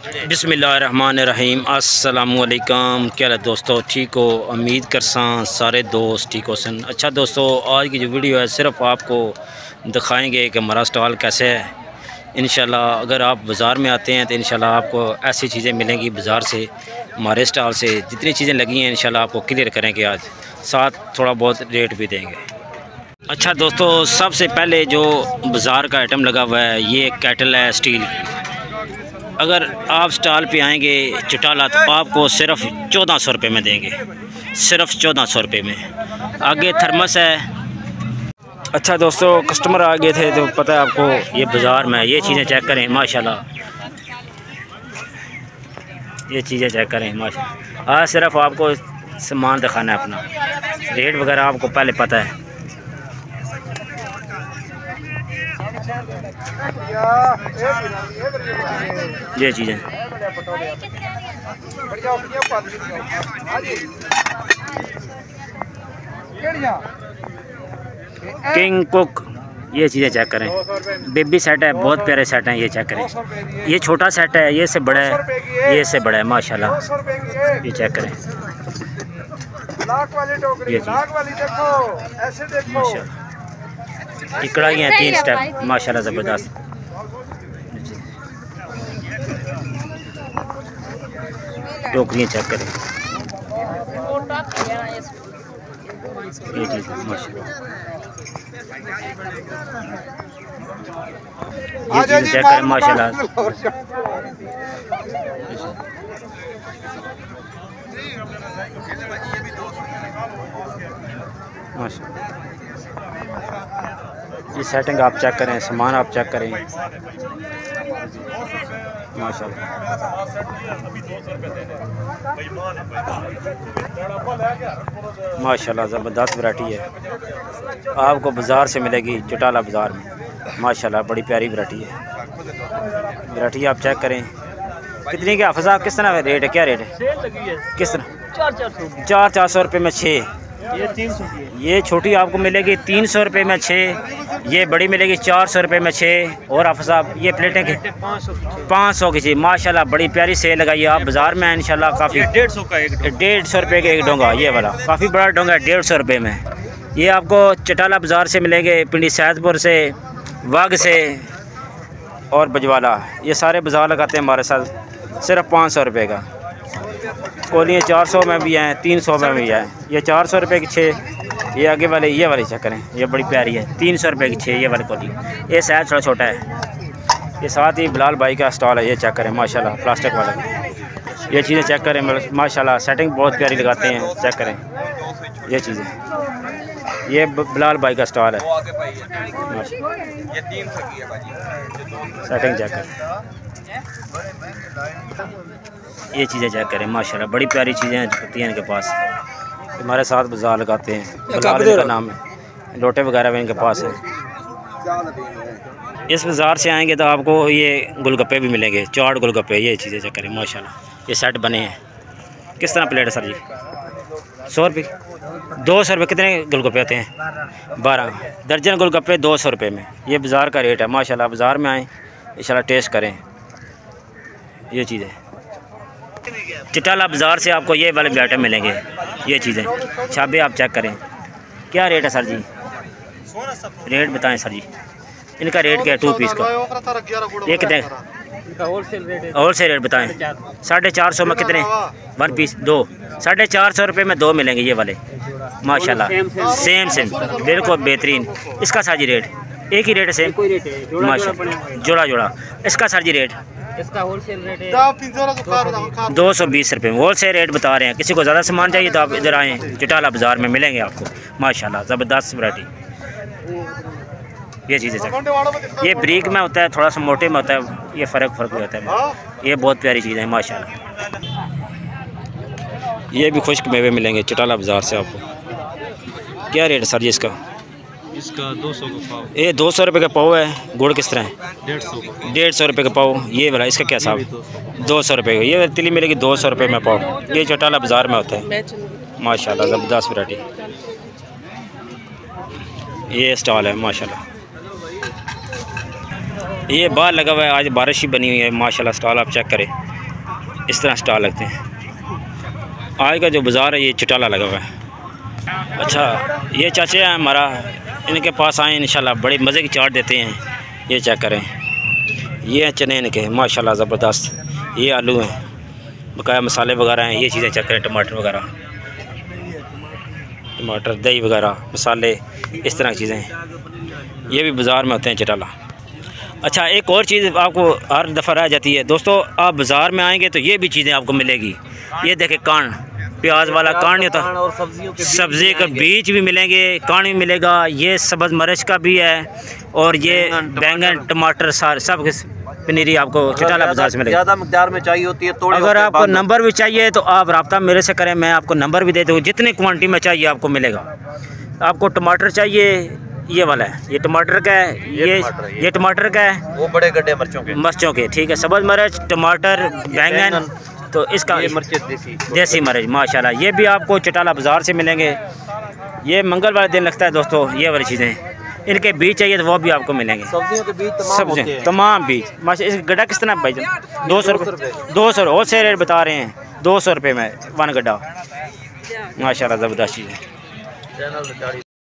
बिस्मिल्लाहिर्रहमानिर्रहीम। अस्सलामुअलैकुम। क्या है दोस्तों, ठीक हो? उम्मीद करसा सारे दोस्त ठीक हो सन। अच्छा दोस्तों, आज की जो वीडियो है सिर्फ आपको दिखाएंगे कि हमारा स्टॉल कैसे है। इंशाल्लाह अगर आप बाज़ार में आते हैं तो इंशाल्लाह आपको ऐसी चीज़ें मिलेंगी बाज़ार से, हमारे स्टॉल से जितनी चीज़ें लगी हैं इंशाल्लाह आपको क्लियर करेंगे आज, साथ थोड़ा बहुत रेट भी देंगे। अच्छा दोस्तों, सबसे पहले जो बाज़ार का आइटम लगा हुआ है ये कैटल है स्टील की। अगर आप स्टॉल पे आएंगे चटाला तो आपको सिर्फ 1400 रुपये में देंगे, सिर्फ 1400 रुपये में। आगे थर्मस है। अच्छा दोस्तों, कस्टमर आ गए थे तो पता है आपको, ये बाज़ार में ये चीज़ें चेक करें माशाल्लाह, ये चीज़ें चेक करें माशाल्लाह। आज सिर्फ आपको सामान दिखाना है अपना, रेट वगैरह आपको पहले पता है। ये चीज़ें किंग कुक, ये चीज़ें चेक करें। बेबी सेट है, बहुत प्यारे सेट हैं, ये चेक करें। ये छोटा सेट है, ये से बड़ा है, ये से बड़ा है माशाल्लाह, ये चेक करें। ये माशाल्लाह कढ़ाई हैं 3 स्टेप माशाल्लाह ज़बरदस्त। टोकरियाँ चेक करें, ये चीज़ माशाल्लाह, ये चीज़ें चेक करें माशाल्लाह। ये सेटिंग आप चेक करें, सामान आप चेक करें माशाल्लाह। माशाल्लाह ज़बरदस्त वैरायटी है, आपको बाज़ार से मिलेगी चटाला बाज़ार में माशाल्लाह। बड़ी प्यारी वैरायटी है, वैरायटी आप चेक करें। कितनी के हाफ़िज़ साहब, किस तरह रेट है, क्या रेट है, किस तरह? 400 रुपये में 6। ये 300 की है। ये छोटी आपको मिलेगी 300 रुपये में 6, ये बड़ी मिलेगी 400 रुपये में 6। और हाफ़िज़ साहब ये प्लेटें की 500 की चाहिए माशाल्लाह। बड़ी प्यारी सेल लगाई आप बाज़ार में इंशाल्लाह। काफ़ी 150 का एक 150 रुपये का एक डोंगा, ये वाला काफ़ी बड़ा डोंगा है 150 रुपये में। ये आपको चटाला बाज़ार से मिलेंगे, पिंडी सैदपुर से, वाग से और बजवाला, ये सारे बाज़ार लगाते हैं हमारे साथ। सिर्फ 500 रुपये का कोलियाँ 400 में भी हैं, 300 में भी है। ये 400 रुपये की 6। ये आगे वाले, ये वाले चेक करें, ये बड़ी प्यारी है 300 रुपये की 6, ये वाली कोली। ये साइज थोड़ा छोटा है। ये साथ ही बिलाल भाई का स्टॉल है, ये चेक करें माशाल्लाह, प्लास्टिक वाला। ये चीज़ें चेक करें माशाल्लाह, सेटिंग बहुत प्यारी लगाते हैं, चेक करें ये चीज़ें। ये बिलाल भाई का स्टॉल है, सेटिंग चेक करें, ये चीज़ें चेक करें माशाल्लाह। बड़ी प्यारी चीज़ें होती हैं इनके पास, हमारे साथ बाज़ार लगाते हैं। बिलाल का नाम है, लोटे वगैरह भी इनके पास है। इस बाज़ार से आएंगे तो आपको ये गोलगप्पे भी मिलेंगे, चाट गोलगप्पे, ये चीज़ें चेक करें माशाल्लाह। ये सेट बने हैं, किस तरह प्लेट है सर जी? 100 रुपये, 200 रुपये। कितने गोलगप्पे होते हैं? 12 दर्जन गोलगप्पे 200 रुपये में। ये बाज़ार का रेट है माशाल्लाह। बाज़ार में आएँ इंशाल्लाह टेस्ट करें ये चीज़ें। चटाला बाज़ार से आपको ये वाले भी आइटम मिलेंगे, ये चीज़ें छाबे आप चेक करें। क्या रेट है सर जी? रेट बताएं सर जी, इनका रेट क्या है 2 पीस का? ये कितने होल सेल रेट बताएं? 450 में कितने 1 पीस? 2 450 रुपये में 2 मिलेंगे ये वाले माशाल्लाह। सेम बिल्कुल बेहतरीन। इसका सर जी रेट एक ही रेट है सेम माशाल्लाह, जोड़ा जोड़ा। इसका सर जी रेट? इसका होलसेल रेट है 220 रुपये होल सेल रेट बता रहे हैं। किसी को ज़्यादा सामान चाहिए तो आप इधर आएँ, चटाला बाज़ार में मिलेंगे आपको माशाल्लाह ज़बरदस्त वैरायटी। ये चीज़ें सर, ये ब्रीक में होता है, थोड़ा सा मोटे में होता है, ये फ़र्क होता है। ये बहुत प्यारी चीज़ है माशाल्लाह। ये भी खुश्क मेवे मिलेंगे चटाला बाज़ार से आपको। क्या रेट है सर जी इसका? इसका 200 का पाव। ये 200 रुपये का पाव है। गुड़ किस तरह है? 150 रुपये का पाव। ये वाला इसका क्या साहब? 200 रुपये का। ये तिली मिलेगी 200 रुपये में पाव। ये चटाला बाज़ार में होता है माशाल्लाह ज़बरदस्त वैरायटी। ये स्टॉल है माशाल्लाह। ये बाहर लगा हुआ है, आज बारिश ही बनी हुई है माशाल्लाह। स्टॉल आप चेक करें, इस तरह स्टॉल लगते हैं। आज का जो बाज़ार है ये चटाला लगा हुआ है। अच्छा, ये चाचे हैं हमारा, इनके पास आए इंशाल्लाह बड़े मज़े की चाट देते हैं। ये चेक करें, ये हैं चने इनके माशाल्लाह ज़बरदस्त। ये आलू हैं, बकाया मसाले वगैरह हैं। ये चीज़ें चेक करें, टमाटर वगैरह, टमाटर, दही वगैरह, मसाले, इस तरह की चीज़ें हैं। ये भी बाज़ार में होते हैं चटाला। अच्छा, एक और चीज़ आपको हर दफ़ा रह जाती है दोस्तों, आप बाज़ार में आएंगे तो ये भी चीज़ें आपको मिलेगी। ये देखें कान, प्याज वाला कान नहीं होता, और सब्ज़ी के बीज भी मिलेंगे, कान भी मिलेगा। ये सब्ज़ मिर्च का भी है, और ये बैंगन, टमाटर, सारे सब पनीरी आपको चटाला बाज़ार से मिलेगी। ज़्यादा मकदार में चाहिए होती है। अगर आपको नंबर भी चाहिए तो आप रब्ता मेरे से करें, मैं आपको नंबर भी दे दूँ। जितनी क्वांटिटी में चाहिए आपको मिलेगा। आपको टमाटर चाहिए, ये वाला है, ये टमाटर का है, ये टमाटर का है, वो बड़े गड्ढे मिर्चों के, ठीक है। सब्ज़ मिर्च, टमाटर, बैंगन, तो इसका देसी मिर्च माशाल्लाह। ये भी आपको चटाला बाज़ार से मिलेंगे। ये मंगल वाले दिन लगता है दोस्तों, ये वाली चीज़ें। इनके बीज चाहिए तो वो भी आपको मिलेंगे। सब्जियों के बीज सब्जी तमाम बीज माशा। इस गड्ढा किस तरह भाई? 200 रुपये, 200 और से रेट बता रहे हैं, 200 रुपये में 1 गड्ढा। माशाल्लाह ज़बरदस्त चीज़ है।